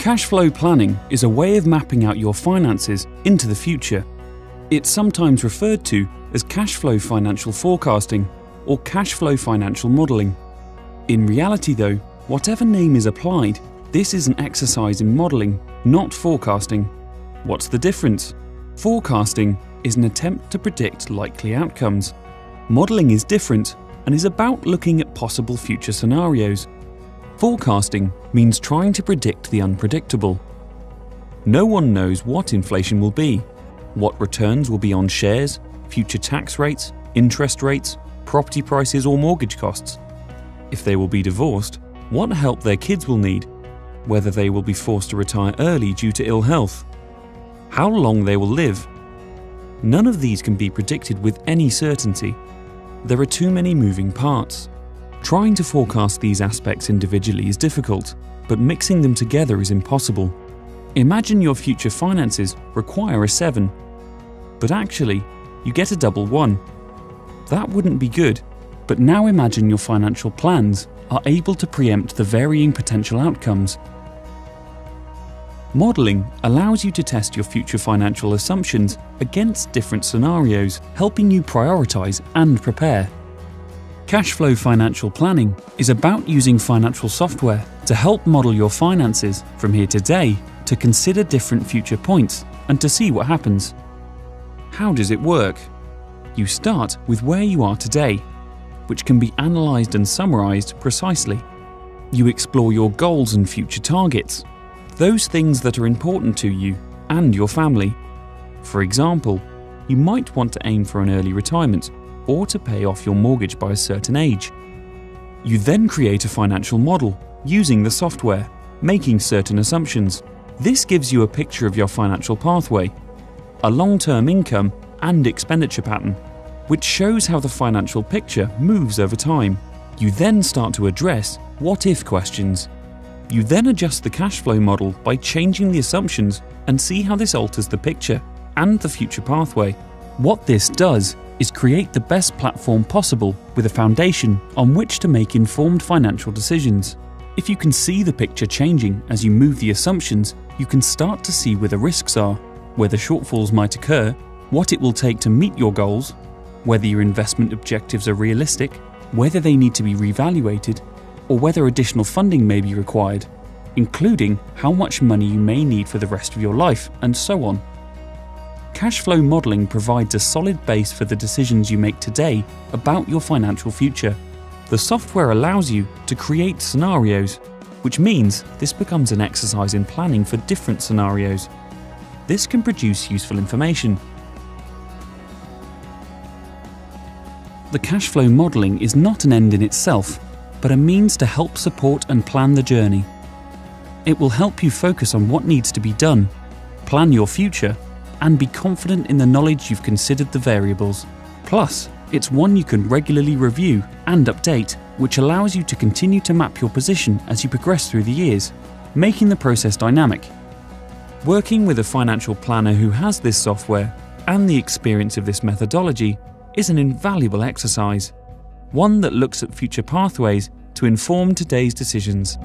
Cash flow planning is a way of mapping out your finances into the future. It's sometimes referred to as cash flow financial forecasting or cash flow financial modelling. In reality though, whatever name is applied, this is an exercise in modelling, not forecasting. What's the difference? Forecasting is an attempt to predict likely outcomes. Modelling is different and is about looking at possible future scenarios. Forecasting means trying to predict the unpredictable. No one knows what inflation will be, what returns will be on shares, future tax rates, interest rates, property prices or mortgage costs. If they will be divorced, what help their kids will need, whether they will be forced to retire early due to ill health, how long they will live. None of these can be predicted with any certainty. There are too many moving parts. Trying to forecast these aspects individually is difficult, but mixing them together is impossible. Imagine your future finances require a 7, but actually, you get a double 1. That wouldn't be good, but now imagine your financial plans are able to preempt the varying potential outcomes. Modelling allows you to test your future financial assumptions against different scenarios, helping you prioritise and prepare. Cash flow financial planning is about using financial software to help model your finances from here today to consider different future points and to see what happens. How does it work? You start with where you are today, which can be analysed and summarised precisely. You explore your goals and future targets, those things that are important to you and your family. For example, you might want to aim for an early retirement or to pay off your mortgage by a certain age. You then create a financial model using the software, making certain assumptions. This gives you a picture of your financial pathway, a long-term income and expenditure pattern, which shows how the financial picture moves over time. You then start to address what-if questions. You then adjust the cash flow model by changing the assumptions and see how this alters the picture and the future pathway. What this does is create the best platform possible with a foundation on which to make informed financial decisions. If you can see the picture changing as you move the assumptions, you can start to see where the risks are, where the shortfalls might occur, what it will take to meet your goals, whether your investment objectives are realistic, whether they need to be reevaluated, or whether additional funding may be required, including how much money you may need for the rest of your life, and so on. Cash flow modelling provides a solid base for the decisions you make today about your financial future. The software allows you to create scenarios, which means this becomes an exercise in planning for different scenarios. This can produce useful information. The cash flow modelling is not an end in itself, but a means to help support and plan the journey. It will help you focus on what needs to be done, plan your future, and be confident in the knowledge you've considered the variables. Plus, it's one you can regularly review and update, which allows you to continue to map your position as you progress through the years, making the process dynamic. Working with a financial planner who has this software and the experience of this methodology is an invaluable exercise, one that looks at future pathways to inform today's decisions.